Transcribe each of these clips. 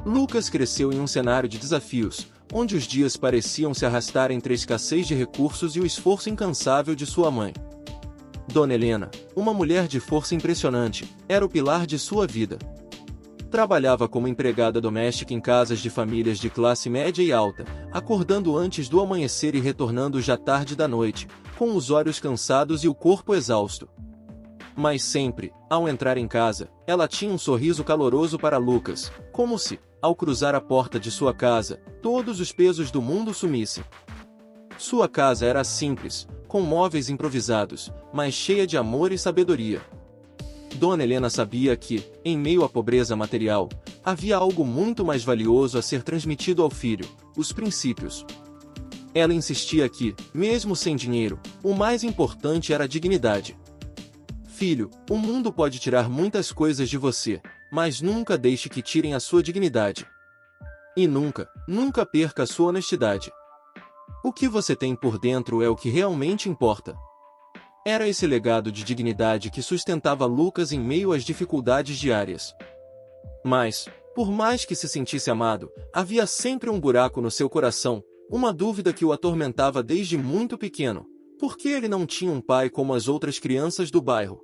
Lucas cresceu em um cenário de desafios, onde os dias pareciam se arrastar entre a escassez de recursos e o esforço incansável de sua mãe. Dona Helena, uma mulher de força impressionante, era o pilar de sua vida. Trabalhava como empregada doméstica em casas de famílias de classe média e alta, acordando antes do amanhecer e retornando já tarde da noite, com os olhos cansados e o corpo exausto. Mas sempre, ao entrar em casa, ela tinha um sorriso caloroso para Lucas, como se, ao cruzar a porta de sua casa, todos os pesos do mundo sumissem. Sua casa era simples, com móveis improvisados, mas cheia de amor e sabedoria. Dona Helena sabia que, em meio à pobreza material, havia algo muito mais valioso a ser transmitido ao filho: os princípios. Ela insistia que, mesmo sem dinheiro, o mais importante era a dignidade. Filho, o mundo pode tirar muitas coisas de você, mas nunca deixe que tirem a sua dignidade. E nunca, nunca perca a sua honestidade. O que você tem por dentro é o que realmente importa. Era esse legado de dignidade que sustentava Lucas em meio às dificuldades diárias. Mas, por mais que se sentisse amado, havia sempre um buraco no seu coração, uma dúvida que o atormentava desde muito pequeno: por que ele não tinha um pai como as outras crianças do bairro?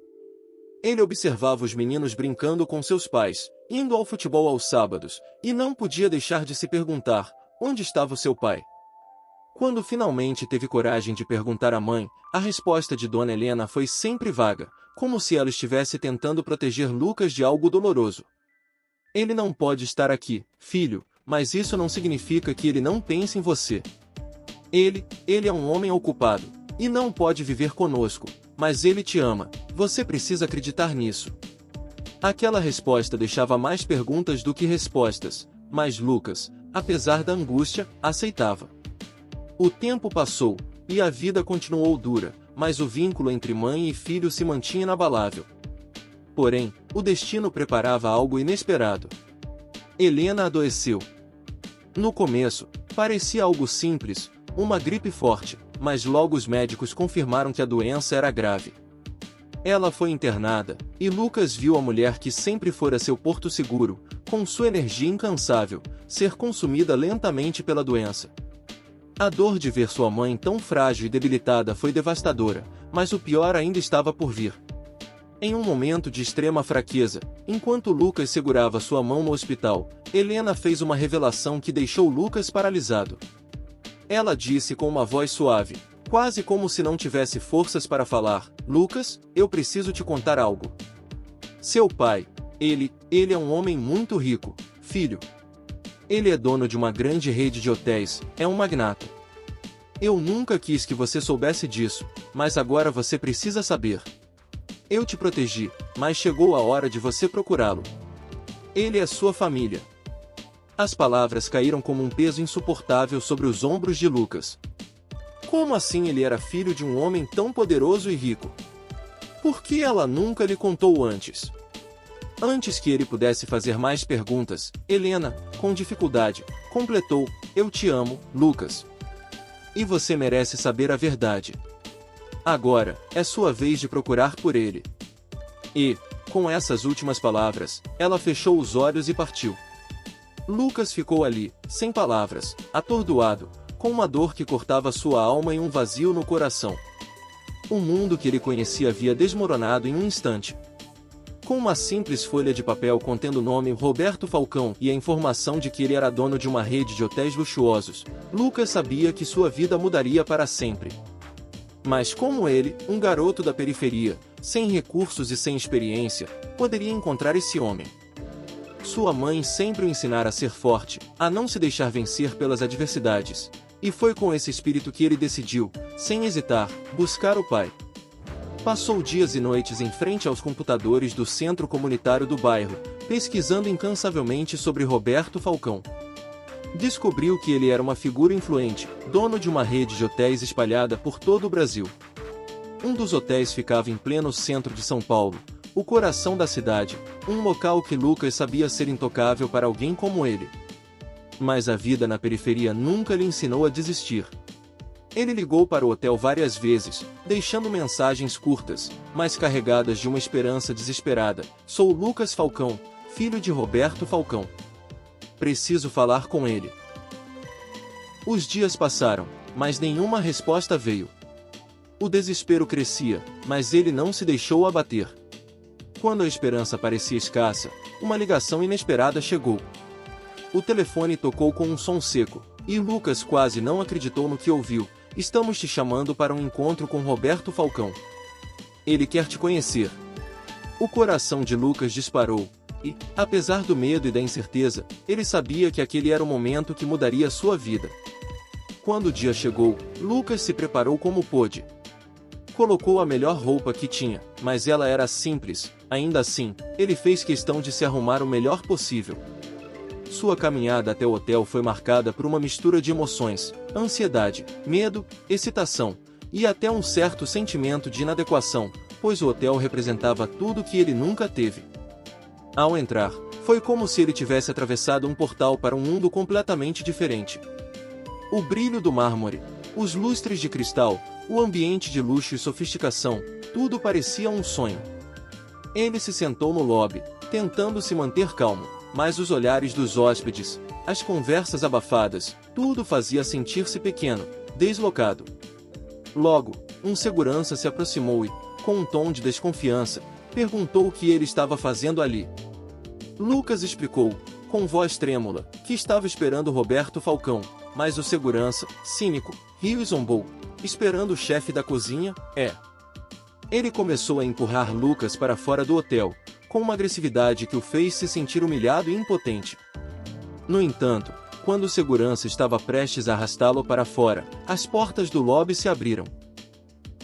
Ele observava os meninos brincando com seus pais, indo ao futebol aos sábados, e não podia deixar de se perguntar: onde estava o seu pai? Quando finalmente teve coragem de perguntar à mãe, a resposta de Dona Helena foi sempre vaga, como se ela estivesse tentando proteger Lucas de algo doloroso. Ele não pode estar aqui, filho, mas isso não significa que ele não pense em você. Ele é um homem ocupado, e não pode viver conosco, mas ele te ama, você precisa acreditar nisso. Aquela resposta deixava mais perguntas do que respostas, mas Lucas, apesar da angústia, aceitava. O tempo passou, e a vida continuou dura, mas o vínculo entre mãe e filho se mantinha inabalável. Porém, o destino preparava algo inesperado. Helena adoeceu. No começo, parecia algo simples, uma gripe forte, mas logo os médicos confirmaram que a doença era grave. Ela foi internada, e Lucas viu a mulher que sempre fora seu porto seguro, com sua energia incansável, ser consumida lentamente pela doença. A dor de ver sua mãe tão frágil e debilitada foi devastadora, mas o pior ainda estava por vir. Em um momento de extrema fraqueza, enquanto Lucas segurava sua mão no hospital, Helena fez uma revelação que deixou Lucas paralisado. Ela disse com uma voz suave, quase como se não tivesse forças para falar: Lucas, eu preciso te contar algo. Seu pai, ele é um homem muito rico, filho. Ele é dono de uma grande rede de hotéis, é um magnata. Eu nunca quis que você soubesse disso, mas agora você precisa saber. Eu te protegi, mas chegou a hora de você procurá-lo. Ele é sua família. As palavras caíram como um peso insuportável sobre os ombros de Lucas. Como assim ele era filho de um homem tão poderoso e rico? Por que ela nunca lhe contou antes? Antes que ele pudesse fazer mais perguntas, Helena, com dificuldade, completou: eu te amo, Lucas. E você merece saber a verdade. Agora, é sua vez de procurar por ele. E, com essas últimas palavras, ela fechou os olhos e partiu. Lucas ficou ali, sem palavras, atordoado, com uma dor que cortava sua alma e um vazio no coração. O mundo que ele conhecia havia desmoronado em um instante. Com uma simples folha de papel contendo o nome Roberto Falcão e a informação de que ele era dono de uma rede de hotéis luxuosos, Lucas sabia que sua vida mudaria para sempre. Mas como ele, um garoto da periferia, sem recursos e sem experiência, poderia encontrar esse homem? Sua mãe sempre o ensinara a ser forte, a não se deixar vencer pelas adversidades. E foi com esse espírito que ele decidiu, sem hesitar, buscar o pai. Passou dias e noites em frente aos computadores do centro comunitário do bairro, pesquisando incansavelmente sobre Roberto Falcão. Descobriu que ele era uma figura influente, dono de uma rede de hotéis espalhada por todo o Brasil. Um dos hotéis ficava em pleno centro de São Paulo, o coração da cidade, um local que Lucas sabia ser intocável para alguém como ele. Mas a vida na periferia nunca lhe ensinou a desistir. Ele ligou para o hotel várias vezes, deixando mensagens curtas, mas carregadas de uma esperança desesperada: sou Lucas Falcão, filho de Roberto Falcão. Preciso falar com ele. Os dias passaram, mas nenhuma resposta veio. O desespero crescia, mas ele não se deixou abater. Quando a esperança parecia escassa, uma ligação inesperada chegou. O telefone tocou com um som seco, e Lucas quase não acreditou no que ouviu. Estamos te chamando para um encontro com Roberto Falcão. Ele quer te conhecer. O coração de Lucas disparou, e, apesar do medo e da incerteza, ele sabia que aquele era o momento que mudaria sua vida. Quando o dia chegou, Lucas se preparou como pôde. Colocou a melhor roupa que tinha, mas ela era simples. Ainda assim, ele fez questão de se arrumar o melhor possível. Sua caminhada até o hotel foi marcada por uma mistura de emoções, ansiedade, medo, excitação, e até um certo sentimento de inadequação, pois o hotel representava tudo que ele nunca teve. Ao entrar, foi como se ele tivesse atravessado um portal para um mundo completamente diferente. O brilho do mármore, os lustres de cristal, o ambiente de luxo e sofisticação, tudo parecia um sonho. Ele se sentou no lobby, tentando se manter calmo, mas os olhares dos hóspedes, as conversas abafadas, tudo fazia sentir-se pequeno, deslocado. Logo, um segurança se aproximou e, com um tom de desconfiança, perguntou o que ele estava fazendo ali. Lucas explicou, com voz trêmula, que estava esperando Roberto Falcão, mas o segurança, cínico, riu e zombou. Esperando o chefe da cozinha, é. Ele começou a empurrar Lucas para fora do hotel, com uma agressividade que o fez se sentir humilhado e impotente. No entanto, quando o segurança estava prestes a arrastá-lo para fora, as portas do lobby se abriram.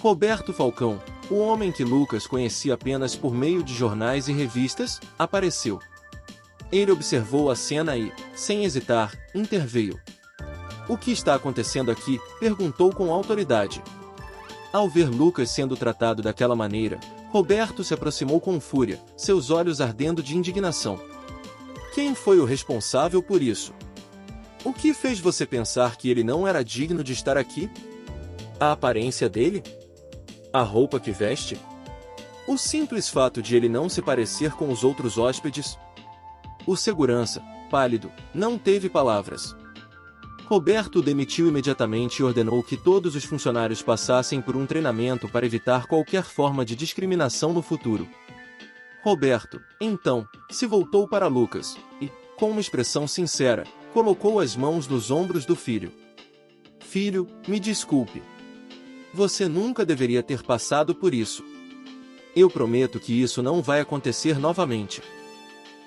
Roberto Falcão, o homem que Lucas conhecia apenas por meio de jornais e revistas, apareceu. Ele observou a cena e, sem hesitar, interveio. "O que está acontecendo aqui?", perguntou com autoridade. Ao ver Lucas sendo tratado daquela maneira, Roberto se aproximou com fúria, seus olhos ardendo de indignação. "Quem foi o responsável por isso? O que fez você pensar que ele não era digno de estar aqui? A aparência dele? A roupa que veste? O simples fato de ele não se parecer com os outros hóspedes?" O segurança, pálido, não teve palavras. Roberto o demitiu imediatamente e ordenou que todos os funcionários passassem por um treinamento para evitar qualquer forma de discriminação no futuro. Roberto, então, se voltou para Lucas e, com uma expressão sincera, colocou as mãos nos ombros do filho. "Filho, me desculpe. Você nunca deveria ter passado por isso. Eu prometo que isso não vai acontecer novamente.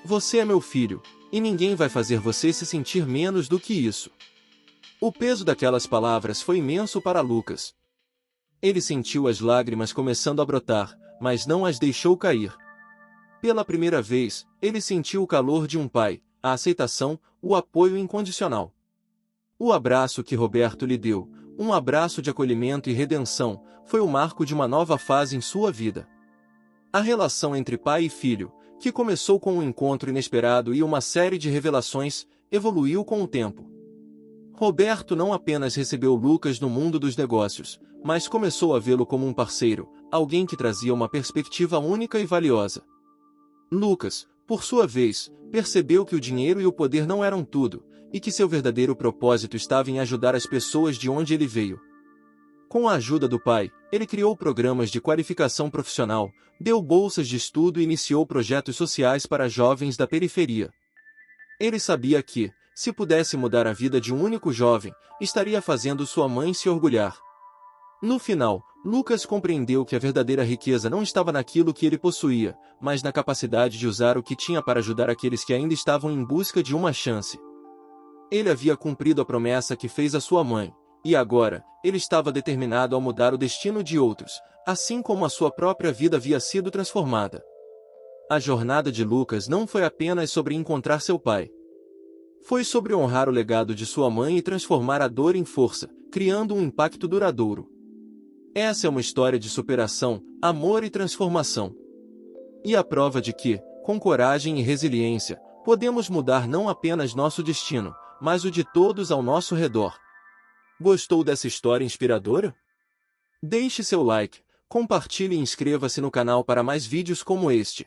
Você é meu filho, e ninguém vai fazer você se sentir menos do que isso." O peso daquelas palavras foi imenso para Lucas. Ele sentiu as lágrimas começando a brotar, mas não as deixou cair. Pela primeira vez, ele sentiu o calor de um pai, a aceitação, o apoio incondicional. O abraço que Roberto lhe deu, um abraço de acolhimento e redenção, foi o marco de uma nova fase em sua vida. A relação entre pai e filho, que começou com um encontro inesperado e uma série de revelações, evoluiu com o tempo. Roberto não apenas recebeu Lucas no mundo dos negócios, mas começou a vê-lo como um parceiro, alguém que trazia uma perspectiva única e valiosa. Lucas, por sua vez, percebeu que o dinheiro e o poder não eram tudo, e que seu verdadeiro propósito estava em ajudar as pessoas de onde ele veio. Com a ajuda do pai, ele criou programas de qualificação profissional, deu bolsas de estudo e iniciou projetos sociais para jovens da periferia. Ele sabia que, se pudesse mudar a vida de um único jovem, estaria fazendo sua mãe se orgulhar. No final, Lucas compreendeu que a verdadeira riqueza não estava naquilo que ele possuía, mas na capacidade de usar o que tinha para ajudar aqueles que ainda estavam em busca de uma chance. Ele havia cumprido a promessa que fez à sua mãe, e agora, ele estava determinado a mudar o destino de outros, assim como a sua própria vida havia sido transformada. A jornada de Lucas não foi apenas sobre encontrar seu pai. Foi sobre honrar o legado de sua mãe e transformar a dor em força, criando um impacto duradouro. Essa é uma história de superação, amor e transformação. E a prova de que, com coragem e resiliência, podemos mudar não apenas nosso destino, mas o de todos ao nosso redor. Gostou dessa história inspiradora? Deixe seu like, compartilhe e inscreva-se no canal para mais vídeos como este.